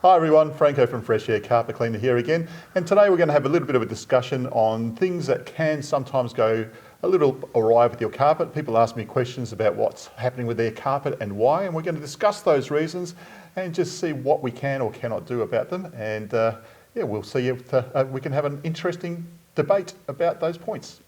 Hi everyone, Franco from Fresh Air Carpet Cleaner here again, and today we're going to have a little bit of a discussion on things that can sometimes go a little awry with your carpet. People ask me questions about what's happening with their carpet and why, and we're going to discuss those reasons and just see what we can or cannot do about them, and we'll see if we can have an interesting debate about those points.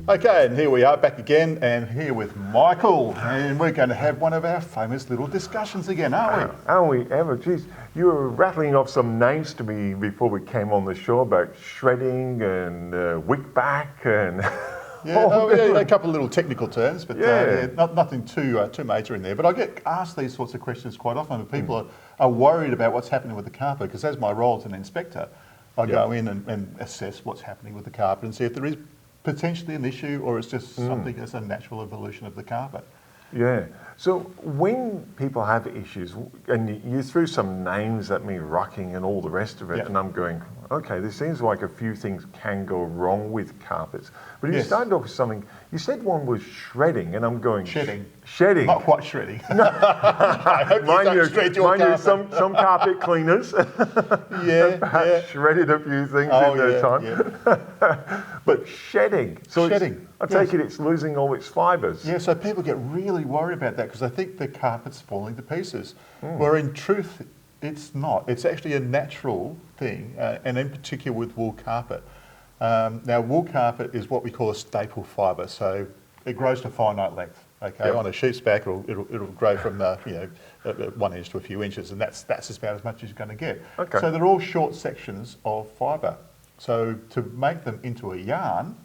Okay, and here we are back again, and here with Michael, and we're going to have one of our famous little discussions again, aren't we? Aren't we ever? Geez, you were rattling off some names to me before we came on the show about shredding and wick back and... a couple of little technical terms, but nothing too major in there. But I get asked these sorts of questions quite often, and people are worried about what's happening with the carpet, because as my role as an inspector, I go in and assess what's happening with the carpet and see if there is potentially an issue or it's just something that's a natural evolution of the carpet. Yeah. So when people have issues, and you threw some names at me, rucking and all the rest of it, and I'm going, okay, there seems like a few things can go wrong with carpets. But you started off with something, you said one was shredding, and I'm going... Shedding. Shedding. Not quite shredding. I hope mind you, some carpet cleaners perhaps shredded a few things in their time. Yeah. But shedding. So shedding. I take it it's losing all its fibres. Yeah, so people get really worried about that because they think the carpet's falling to pieces. Where in truth, it's not. It's actually a natural thing, and in particular with wool carpet. Now, wool carpet is what we call a staple fibre, so it grows to finite length. Okay, on a sheep's back, it'll grow from 1 inch to a few inches, and that's about as much as you're going to get. Okay. So they're all short sections of fibre. So to make them into a yarn,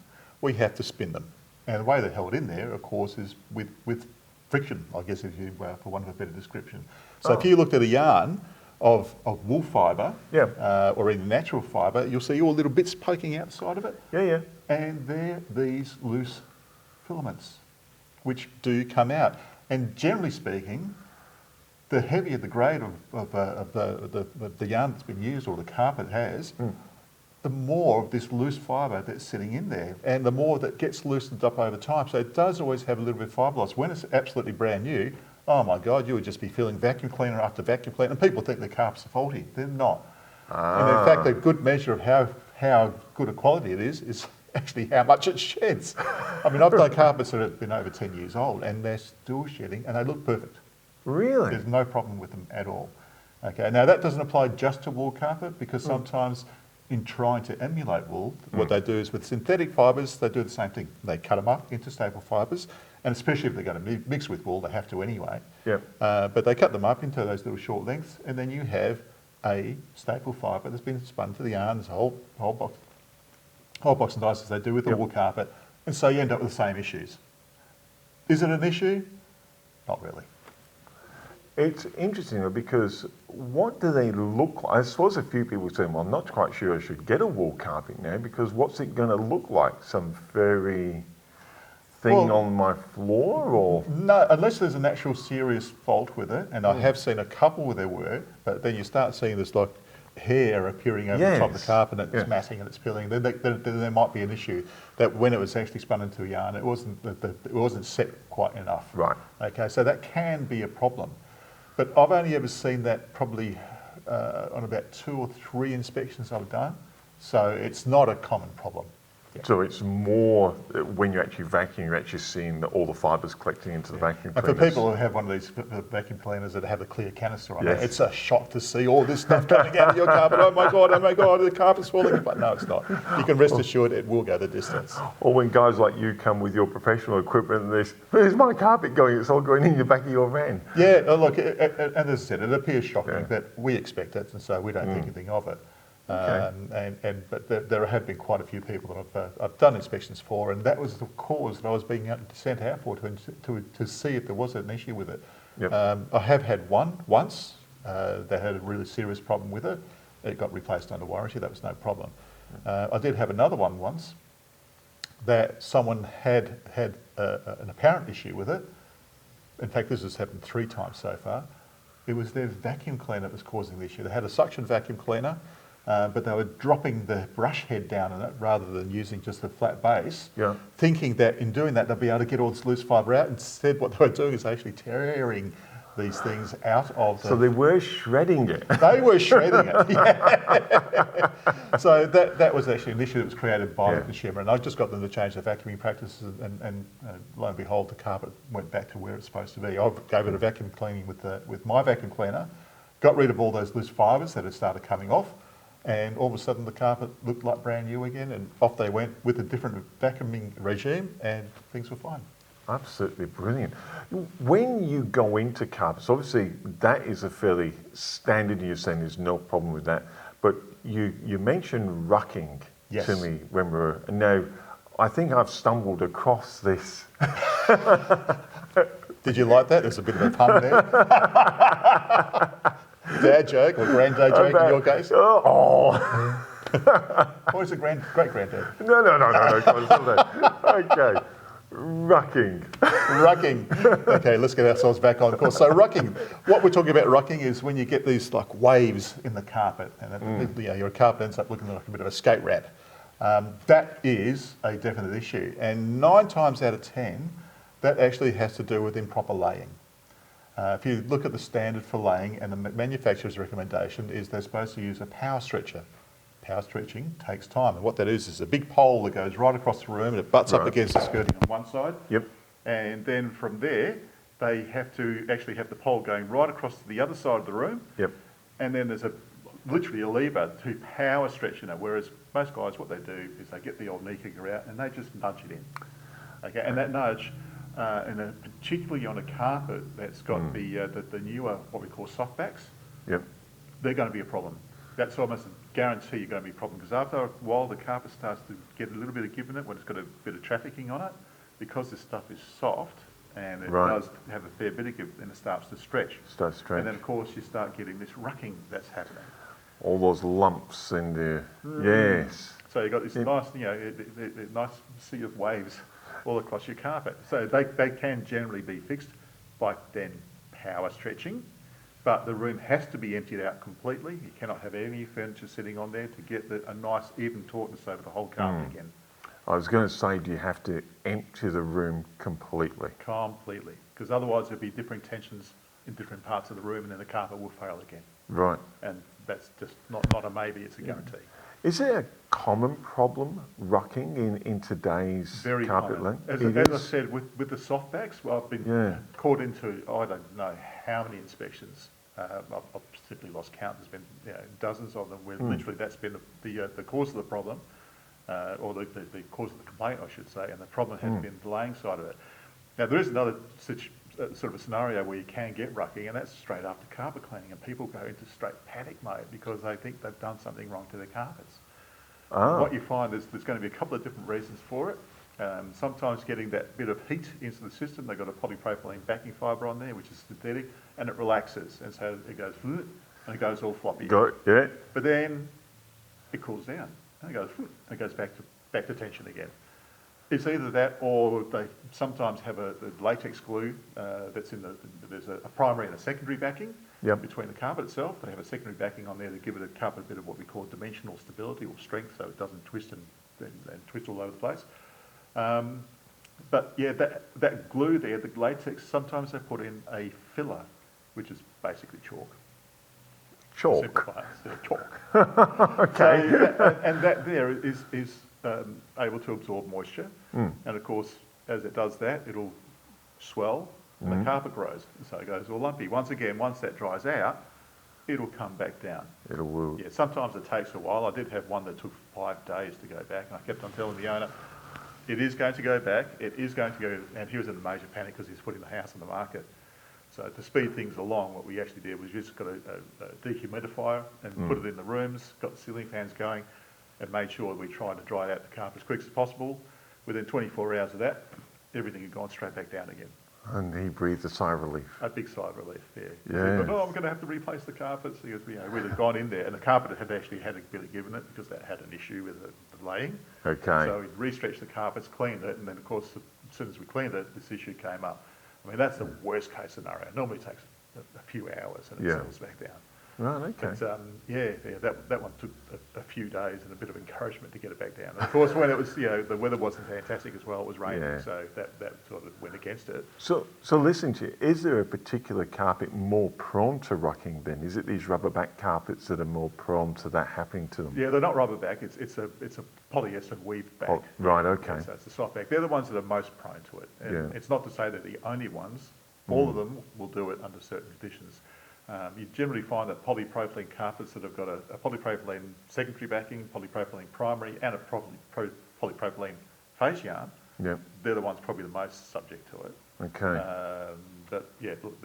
we have to spin them, and the way they're held in there, of course, is with friction. I guess if you, for want of a better description. So if you looked at a yarn of wool fibre, or even natural fibre, you'll see all little bits poking outside of it. Yeah. And they're these loose filaments, which do come out. And generally speaking, the heavier the grade of the yarn that's been used or the carpet has, the more of this loose fibre that's sitting in there, and the more that gets loosened up over time. So it does always have a little bit of fibre loss. When it's absolutely brand new, oh my God, you would just be feeling vacuum cleaner after vacuum cleaner, and people think the carpets are faulty. They're not. And in fact, a good measure of how good a quality it is actually how much it sheds. I mean, I've done carpets that have been over 10 years old, and they're still shedding, and they look perfect. Really? There's no problem with them at all. Okay, now that doesn't apply just to wool carpet, because sometimes in trying to emulate wool, what they do is with synthetic fibres, they do the same thing. They cut them up into staple fibres, and especially if they're going to mix with wool, they have to anyway. But they cut them up into those little short lengths, and then you have a staple fibre that's been spun to the yarn. There's a whole box and dice as they do with the wool carpet, and so you end up with the same issues. Is it an issue? Not really. It's interesting though, because what do they look like? I suppose a few people say, well, I'm not quite sure I should get a wool carpet now, because what's it going to look like? Some furry thing on my floor, or? No, unless there's an actual serious fault with it, and I have seen a couple where there were, but then you start seeing this like hair appearing over the top of the carpet, and it's matting and it's peeling, then there might be an issue that when it was actually spun into a yarn, it wasn't set quite enough. Right. Okay, so that can be a problem. But I've only ever seen that probably on about 2 or 3 inspections I've done, so it's not a common problem. So it's more when you actually vacuum, you're actually seeing all the fibres collecting into the vacuum cleaners. And for people who have one of these vacuum cleaners that have a clear canister on it, it's a shock to see all this stuff coming out of your carpet. Oh my God, the carpet's falling. But no, it's not. You can rest assured it will go the distance. Or when guys like you come with your professional equipment and where's my carpet going? It's all going in the back of your van. Yeah, look, and as I said, it appears shocking, but we expect it, and so we don't think anything of it. But there have been quite a few people that I've done inspections for, and that was the cause that I was being sent out for, to see if there was an issue with it. I have had one once that had a really serious problem with it. It got replaced under warranty. That was no problem. I did have another one once that someone had an apparent issue with it. In fact, this has happened 3 times so far. It was their vacuum cleaner that was causing the issue. They had a suction vacuum cleaner. but they were dropping the brush head down in it rather than using just a flat base, Yeah. thinking that in doing that they'll be able to get all this loose fibre out. Instead, what they were doing is actually tearing these things out of the... So they were shredding it. They were shredding it, yeah. So that was actually an issue that was created by the consumer, and I just got them to change their vacuuming practices, and lo and behold, the carpet went back to where it's supposed to be. I gave it a vacuum cleaning with my vacuum cleaner, got rid of all those loose fibres that had started coming off, and all of a sudden the carpet looked like brand new again, and off they went with a different vacuuming regime, and things were fine. Absolutely brilliant. When you go into carpets, obviously that is a fairly standard, you're saying there's no problem with that, but you mentioned rucking Yes. to me when we were, now I think I've stumbled across this. Did you like that? There's a bit of a pun there. Dad joke or granddad joke in your case? Oh. Or is it great-granddad? No, okay. Rucking. Rucking. Okay, let's get ourselves back on course. So rucking, what we're talking about rucking is when you get these like waves in the carpet, and your carpet ends up looking like a bit of a skate rat. That is a definite issue, and 9 times out of 10, that actually has to do with improper laying. If you look at the standard for laying, and the manufacturer's recommendation is they're supposed to use a power stretcher. Power stretching takes time, and what that is a big pole that goes right across the room, and it butts up against the skirting on one side. Yep. And then from there, they have to actually have the pole going right across to the other side of the room. Yep. And then there's literally a lever to power stretch it. Whereas most guys, what they do is they get the old knee kicker out and they just nudge it in. Okay, and that nudge, and particularly on a carpet that's got the newer what we call softbacks, Yep. they're going to be a problem. That's almost a guarantee you're going to be a problem, because after a while the carpet starts to get a little bit of give in it when it's got a bit of trafficking on it, because this stuff is soft and it does have a fair bit of give, and it starts to stretch. And then of course you start getting this rucking that's happening. All those lumps in there. Yes. So you've got this nice, nice sea of waves all across your carpet. So they can generally be fixed by then power stretching. But the room has to be emptied out completely. You cannot have any furniture sitting on there to get a nice even tautness over the whole carpet again. I was going to say, do you have to empty the room completely? Completely. Because otherwise there'll be different tensions in different parts of the room, and then the carpet will fail again. Right. And that's just not a maybe, it's a guarantee. Is there a common problem rucking in today's Very carpet common. length? As I said, with the softbacks, well, I've been caught into, I don't know how many inspections. I've simply lost count. There's been dozens of them where literally that's been the cause of the problem, or the cause of the complaint, I should say, and the problem has been the laying side of it. Now, there is another sort of a scenario where you can get rucking, and that's straight after carpet cleaning, and people go into straight panic mode because they think they've done something wrong to their carpets. What you find is there's going to be a couple of different reasons for it. Sometimes getting that bit of heat into the system, they've got a polypropylene backing fibre on there, which is synthetic, and it relaxes, and so it goes, and it goes all floppy. Got it, yeah. But then it cools down, and it goes back to tension again. It's either that, or they sometimes have a latex glue that's there's a primary and a secondary backing between the carpet itself. They have a secondary backing on there to give it a carpet a bit of what we call dimensional stability or strength, so it doesn't twist and twist all over the place. But yeah, that glue there, the latex, sometimes they put in a filler, which is basically chalk. Chalk? Chalk. Okay. So, and that there is able to absorb moisture. And of course, as it does that, it'll swell and the carpet grows. So it goes all lumpy. Once that dries out, it'll come back down. Yeah, sometimes it takes a while. I did have one that took 5 days to go back, and I kept on telling the owner, it is going to go back, it is going to go, and he was in a major panic because he's putting the house on the market. So to speed things along, what we actually did was just got a dehumidifier and put it in the rooms, got the ceiling fans going, and made sure we tried to dry out the carpet as quick as possible. Within 24 hours of that, everything had gone straight back down again. And he breathed a sigh of relief. A big sigh of relief, yeah. Yeah. But, I'm going to have to replace the carpets. Because we'd have gone in there, and the carpet had actually had a bit of give in it because that had an issue with the laying. Okay. So we re-stretched the carpets, cleaned it, and then of course, as soon as we cleaned it, this issue came up. I mean, that's the worst case scenario. It normally takes a few hours and it settles back down. Right, okay. But that one took a few days and a bit of encouragement to get it back down. And of course, when it was, the weather wasn't fantastic as well, it was raining, Yeah. so that sort of went against it. So listen to you, is there a particular carpet more prone to rocking then? Is it these rubber back carpets that are more prone to that happening to them? Yeah, they're not rubber back, it's a polyester weave back. Oh, right, okay. Yeah, so it's a soft back. They're the ones that are most prone to it. And Yeah. it's not to say they're the only ones. All of them will do it under certain conditions. You generally find that polypropylene carpets that have got a polypropylene secondary backing, polypropylene primary, and a polypropylene face yarn, Yeah, they're the ones probably the most subject to it. okay. But yeah, look,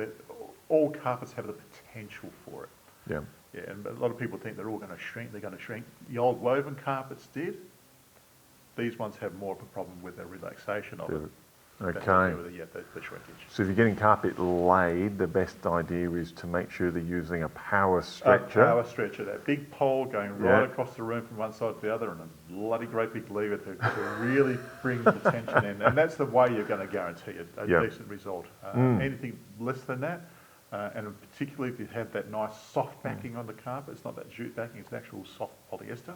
all carpets have the potential for it. Yeah, Yeah, and a lot of people think they're all going to shrink. They're going to shrink. The old woven carpets did. These ones have more of a problem with the relaxation of it. okay. The shrinkage. So if you're getting carpet laid, the best idea is to make sure they're using a power stretcher. A power stretcher, that big pole going right Yeah. across the room from one side to the other, and a bloody great big lever to really bring the tension in. And that's the way you're going to guarantee a Yeah. decent result. Anything less than that, and particularly if you have that nice soft backing on the carpet, it's not that jute backing, it's actual soft polyester.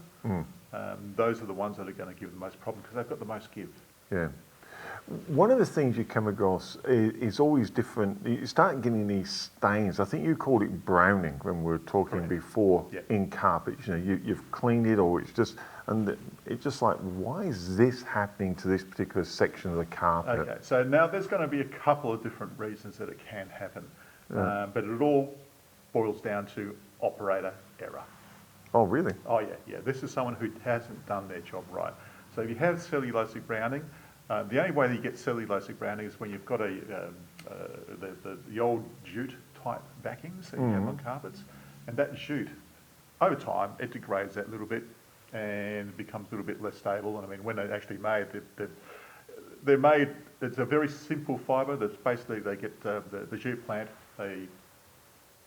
Those are the ones that are going to give the most problem because they've got the most give. Yeah. One of the things you come across is always different. You start getting these stains. I think you called it browning when we were talking Correct. before Yeah. in carpets. You've cleaned it, or it's just, and it's just like, why is this happening to this particular section of the carpet? Okay, so now there's going to be a couple of different reasons that it can happen, but it all boils down to operator error. Oh, really? Oh yeah. This is someone who hasn't done their job right. So if you have cellulosic browning, the only way that you get cellulosic browning is when you've got the old jute type backings that you have on carpets, and that jute, over time, it degrades that little bit and becomes a little bit less stable. And I mean, when they're actually made, they're made. It's a very simple fibre. That's basically they get the jute plant, they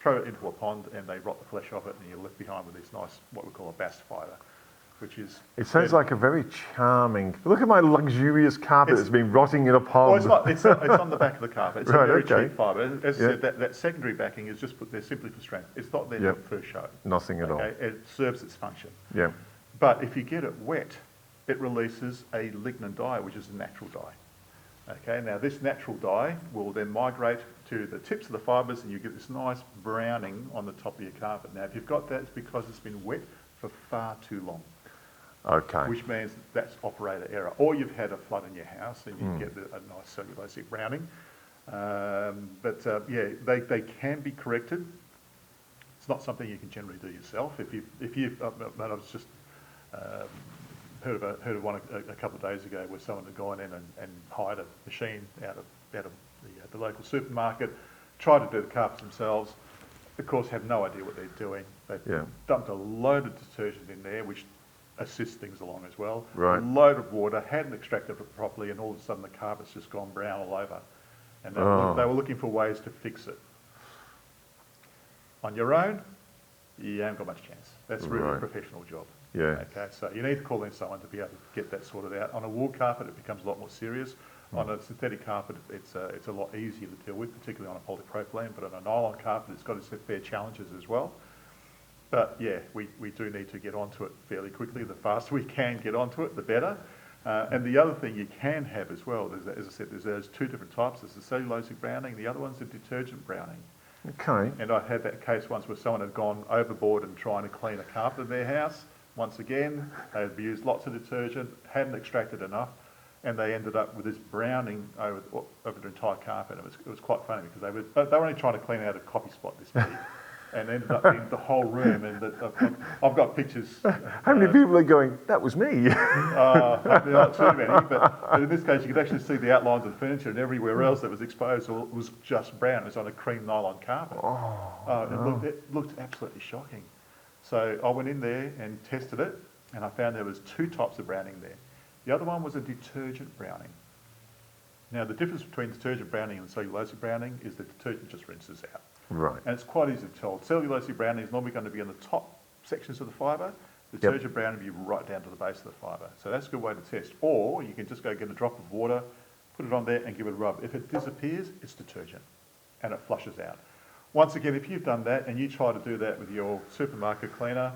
throw it into a pond, and they rot the flesh off it, and you're left behind with this nice, what we call a bast fibre, which is... It sounds like a very charming... Look at my luxurious carpet that's been rotting in a pond. Well, it's not. It's on the back of the carpet. It's Right, a very okay. cheap fibre. As I said, that secondary backing is just put there simply for strength. It's not there for show. Nothing at all. It serves its function. Yeah. But if you get it wet, it releases a lignin dye, which is a natural dye. Okay, now this natural dye will then migrate to the tips of the fibres, and you get this nice browning on the top of your carpet. Now, if you've got that, it's because it's been wet for far too long. Okay. Which means that's operator error. Or you've had a flood in your house and you get a nice cellulosic browning. They can be corrected. It's not something you can generally do yourself. I was just heard of one a couple of days ago where someone had gone in and hired a machine out of the local supermarket, tried to do the carpets themselves. Of course, have no idea what they're doing. They dumped a load of detergent in there, which assists things along as well. Right. A load of water, hadn't extracted it properly, and all of a sudden the carpet's just gone brown all over. And they were looking for ways to fix it. On your own, you haven't got much chance. That's really a professional job. Yeah. Okay, so you need to call in someone to be able to get that sorted out. On a wool carpet, it becomes a lot more serious. On a synthetic carpet, it's a lot easier to deal with, particularly on a polypropylene. But on a nylon carpet, it's got its fair challenges as well. But yeah, we do need to get onto it fairly quickly. The faster we can get onto it, the better. And the other thing you can have as well, as I said, there's two different types. There's the cellulosic browning, the other one's the detergent browning. Okay. And I had that case once where someone had gone overboard and trying to clean a carpet in their house. Once again, they had used lots of detergent, hadn't extracted enough, and they ended up with this browning over the entire carpet. It was quite funny because they were only trying to clean out a coffee spot this big. And ended up in the whole room, and I've got pictures. How many people are going, that was me? Hopefully not too many, but in this case you could actually see the outlines of the furniture, and everywhere else that was exposed was just brown. It was on a cream nylon carpet. It looked absolutely shocking. So I went in there and tested it, and I found there was two types of browning there. The other one was a detergent browning. Now the difference between detergent browning and cellulosic browning is that detergent just rinses out. Right. And it's quite easy to tell. Cellulosic browning is normally going to be in the top sections of the fibre. Detergent browning will be right down to the base of the fibre. So that's a good way to test. Or you can just go get a drop of water, put it on there and give it a rub. If it disappears, it's detergent and it flushes out. Once again, if you've done that and you try to do that with your supermarket cleaner,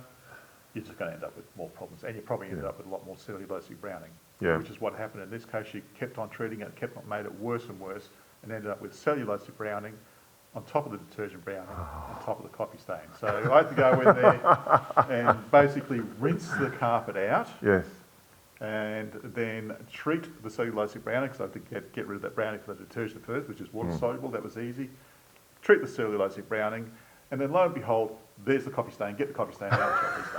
you're just going to end up with more problems, and you probably ended up with a lot more cellulosic browning, which is what happened in this case. You kept on treating it, kept on made it worse and worse, and ended up with cellulosic browning on top of the detergent browning, on top of the coffee stain. So I had to go in there and basically rinse the carpet out. Yes. And then treat the cellulosic browning, because I had to get rid of that browning for the detergent first, which is water soluble. That was easy. Treat the cellulosic browning, and then lo and behold, there's the coffee stain. Get the coffee stain out, the job is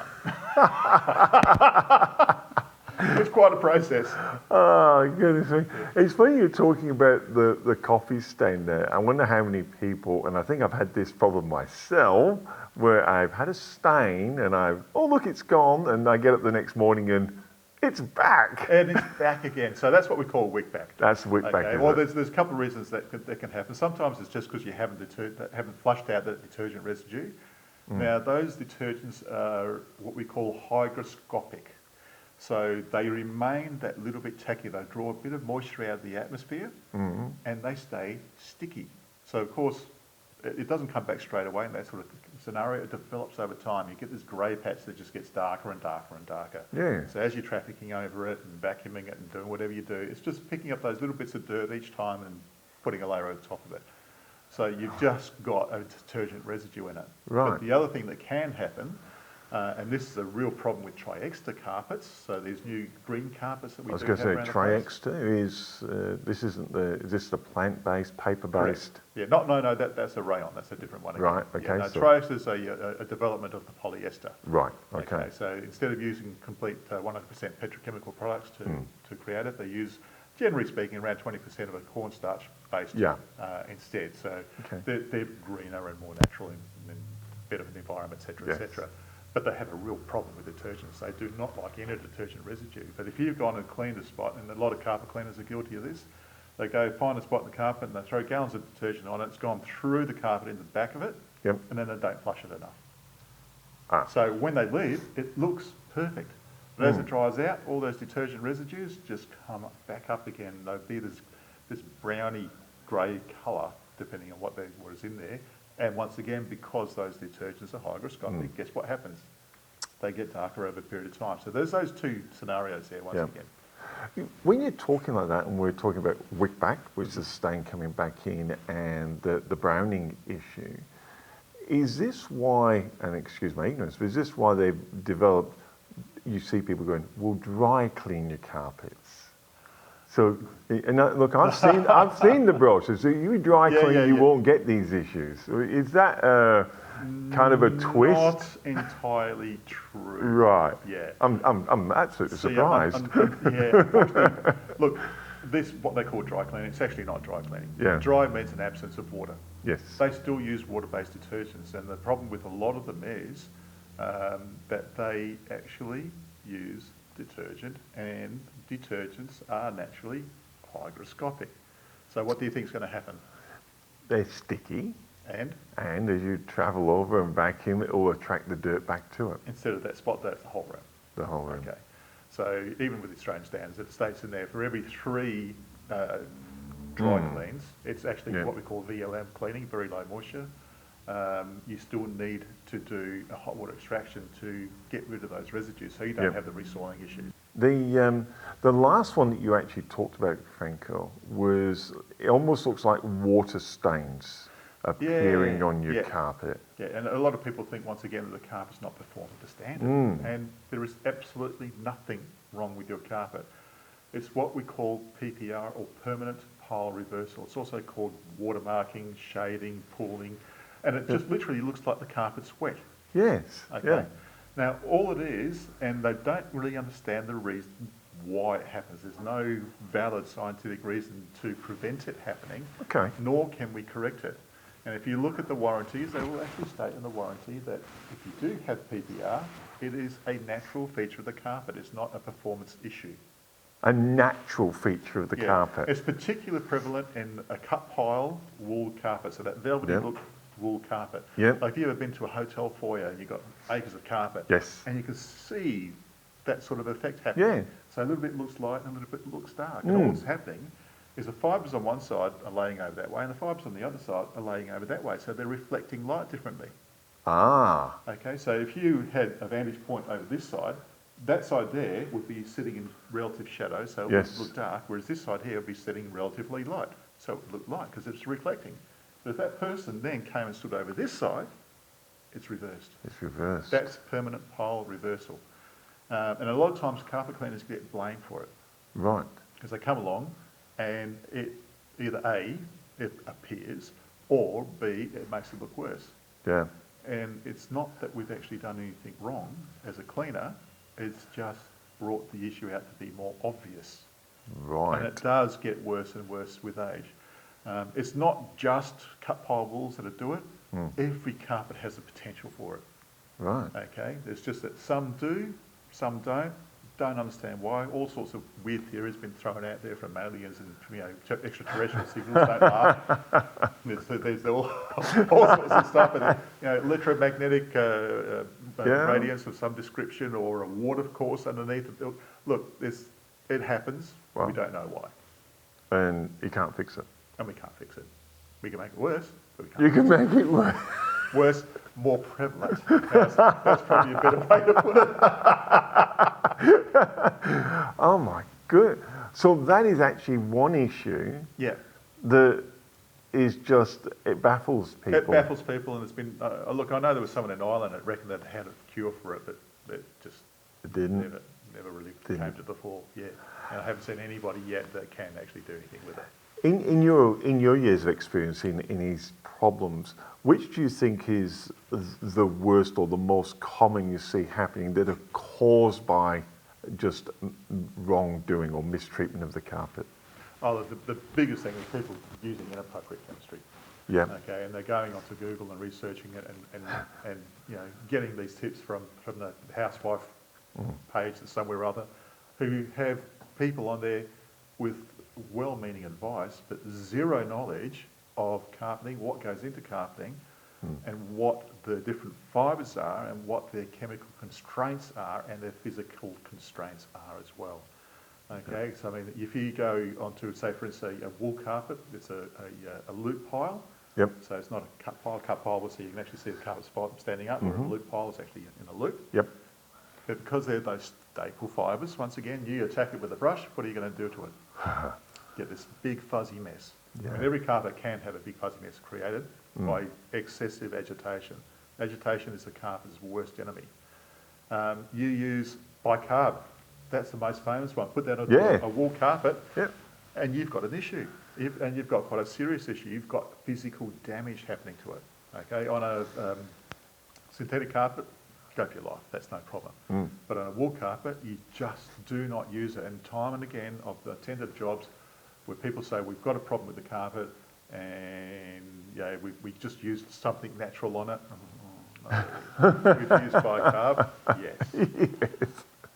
done. It's quite a process. Oh, goodness me. It's funny you're talking about the coffee stain there. I wonder how many people, and I think I've had this problem myself, where I've had a stain and oh look, it's gone, and I get up the next morning and it's back. And it's back again. So that's what we call wick back. That's wick back. Okay. Well, there's a couple of reasons that can happen. Sometimes it's just because you haven't flushed out that detergent residue. Now, those detergents are what we call hygroscopic. So they remain that little bit tacky. They draw a bit of moisture out of the atmosphere, and they stay sticky. So, of course, it doesn't come back straight away in that sort of scenario. It develops over time. You get this grey patch that just gets darker and darker and darker. Yeah. So as you're trafficking over it and vacuuming it and doing whatever you do, it's just picking up those little bits of dirt each time and putting a layer over the top of it. So you've just got a detergent residue in it. Right. But the other thing that can happen, and this is a real problem with triexta carpets, so these new green carpets that we do have around the place. I was going to say, triexta is this the plant-based, paper-based? Yeah, no, that's a rayon, that's a different one again. Right, okay. Yeah, no, triexta is a development of the polyester. Right, okay. So instead of using complete 100% petrochemical products to create it, they use, generally speaking, around 20% of a cornstarch based instead. So they're greener and more natural and better for the environment, etc., etc. But they have a real problem with detergents. They do not like any detergent residue. But if you've gone and cleaned a spot, and a lot of carpet cleaners are guilty of this, they go find a spot in the carpet and they throw gallons of detergent on it. It's gone through the carpet into the back of it, and then they don't flush it enough. So when they leave, it looks perfect. But as it dries out, all those detergent residues just come back up again. There'll be this browny grey colour, depending on what is in there. And once again, because those detergents are hygroscopic, guess what happens? They get darker over a period of time. So there's those two scenarios there once again. When you're talking like that, and we're talking about wick back, which is the stain coming back in, and the browning issue, is this why, and excuse my ignorance, but is this why they've developed, you see people going, well, dry clean your carpets? So, and look, I've seen the brochures. So you dry clean, you won't get these issues. Is that kind of a twist? Not entirely true. Right. Yeah. I'm absolutely surprised. Look, this what they call dry cleaning. It's actually not dry cleaning. Yeah. Dry means an absence of water. Yes. They still use water-based detergents, and the problem with a lot of them is that they actually use detergent, and detergents are naturally hygroscopic. So what do you think is going to happen? They're sticky. And as you travel over and vacuum, it will attract the dirt back to it. Instead of that spot, that's the whole room. The whole room. Okay. So even with the Australian standards, it states in there for every 3 dry cleans, it's actually what we call VLM cleaning, very low moisture. You still need to do a hot water extraction to get rid of those residues, so you don't have the resoiling issues. The last one that you actually talked about, Franco, was it almost looks like water stains appearing on your carpet. Yeah, and a lot of people think once again that the carpet's not performing to standard, and there is absolutely nothing wrong with your carpet. It's what we call PPR, or permanent pile reversal. It's also called watermarking, shading, pooling. And it just literally looks like the carpet's wet. Yes. Okay. Yeah. Now, all it is, and they don't really understand the reason why it happens. There's no valid scientific reason to prevent it happening, nor can we correct it. And if you look at the warranties, they will actually state in the warranty that if you do have PPR, it is a natural feature of the carpet. It's not a performance issue. A natural feature of the carpet. It's particularly prevalent in a cut pile wool carpet, so that velvety look wool carpet. Yep. Like, have you ever been to a hotel foyer and you've got acres of carpet? Yes. And you can see that sort of effect happening. Yeah. So a little bit looks light and a little bit looks dark. And all that's happening is the fibres on one side are laying over that way and the fibres on the other side are laying over that way. So they're reflecting light differently. Ah, Okay, so if you had a vantage point over this side, that side there would be sitting in relative shadow, so it Yes. would look dark, whereas this side here would be sitting relatively light, so it would look light because it's reflecting. But if that person then came and stood over this side, it's reversed. it's reversed. That's permanent pole reversal. And a lot of times carpet cleaners get blamed for it Right. because they come along and it either A, it appears, or B, it makes it look worse. Yeah. And it's not that we've actually done anything wrong as a cleaner, it's just brought the issue out to be more obvious. Right. And it does get worse and worse with age. It's not just cut pile walls that do it. Every carpet has the potential for it. Right. Okay, it's just that some do, some don't understand why. All sorts of weird theories been thrown out there from aliens and extraterrestrial signals. Don't laugh. There's all sorts of stuff, and electromagnetic radiance of some description, or a water course underneath. Look, it happens. Wow. We don't know why, And you can't fix it. and we can't fix it. We can make it worse, but we can't. You can make it work. Worse, more prevalent. That's probably a better way to put it. Oh my good. So that is actually one issue Yeah. that is just, it baffles people. It baffles people, and it's been. Look, I know there was someone in Ireland that reckoned that had a cure for it, but it just It didn't. never really Didn't. came to the fore. Yeah, and I haven't seen anybody yet that can actually do anything with it. In your years of experience in these problems, which do you think is the worst or the most common you see happening that are caused by just wrongdoing or mistreatment of the carpet? Oh, the biggest thing is people using inappropriate chemistry. Yeah. Okay, and they're going onto Google and researching it, and getting these tips from the housewife page and somewhere or other, who have people on there with well-meaning advice, but zero knowledge of carpeting, what goes into carpeting, and what the different fibres are, and what their chemical constraints are, and their physical constraints are as well. Okay, so I mean, if you go onto, say, for instance, a wool carpet, it's a loop pile. Yep. So it's not a cut pile. Cut pile, so you can actually see the carpet spot standing up, where a loop pile is actually in a loop. Yep. But because they're those staple fibres, once again, you attack it with a brush, what are you going to do to it? Get this big fuzzy mess. Yeah. And every carpet can have a big fuzzy mess created by excessive agitation. Agitation is the carpet's worst enemy. You use bicarb. That's the most famous one. Put that on a wool carpet, and you've got an issue. And you've got quite a serious issue. You've got physical damage happening to it. Okay, on a synthetic carpet, go for your life. That's no problem. But on a wool carpet, you just do not use it. And time and again, I've attended jobs where people say, we've got a problem with the carpet, and we just used something natural on it. No. We've used bicarb. Yes.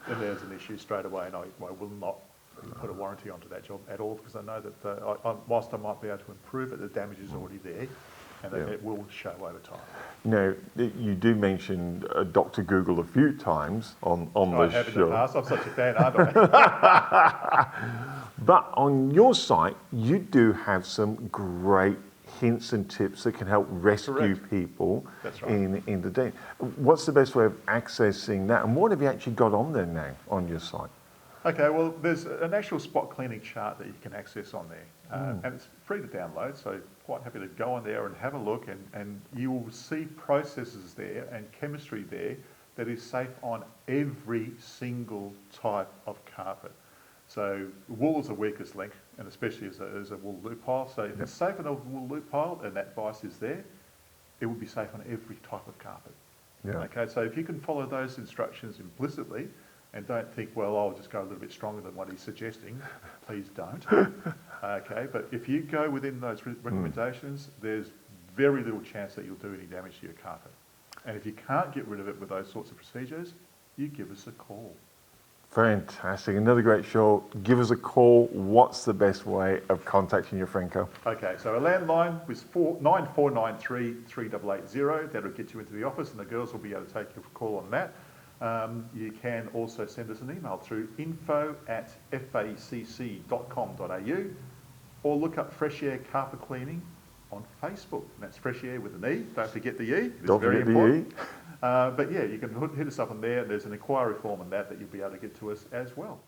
Then there's an issue straight away, and I will not put a warranty onto that job at all, because I know that whilst I might be able to improve it, the damage is already there, and it will show over time. Now, you do mention Dr. Google a few times on the I have in show. the past. I'm such a fan, aren't I? But on your site, you do have some great hints and tips that can help rescue people in the day. What's the best way of accessing that, and what have you actually got on there now on your site? Okay, well, there's an actual spot cleaning chart that you can access on there, and it's free to download, so quite happy to go on there and have a look, and you will see processes there and chemistry there that is safe on every single type of carpet. So wool is the weakest link, and especially as a wool loop pile. So if it's safe on a wool loop pile and that advice is there, it will be safe on every type of carpet. Yeah. Okay, so if you can follow those instructions implicitly and don't think, well, I'll just go a little bit stronger than what he's suggesting, please don't. Okay, but if you go within those recommendations, there's very little chance that you'll do any damage to your carpet. And if you can't get rid of it with those sorts of procedures, you give us a call. Fantastic. Another great show. Give us a call. What's the best way of contacting you, Franco? Okay, so a landline was 9493 3880. That'll get you into the office, and the girls will be able to take your call on that. You can also send us an email through info@facc.com.au, or look up Fresh Aire Carpet Cleaning on Facebook. And that's Fresh Aire with an E. Don't forget the E. It's Don't very forget the important. E. But yeah, you can hit us up on there. There's an inquiry form on that you'll be able to get to us as well.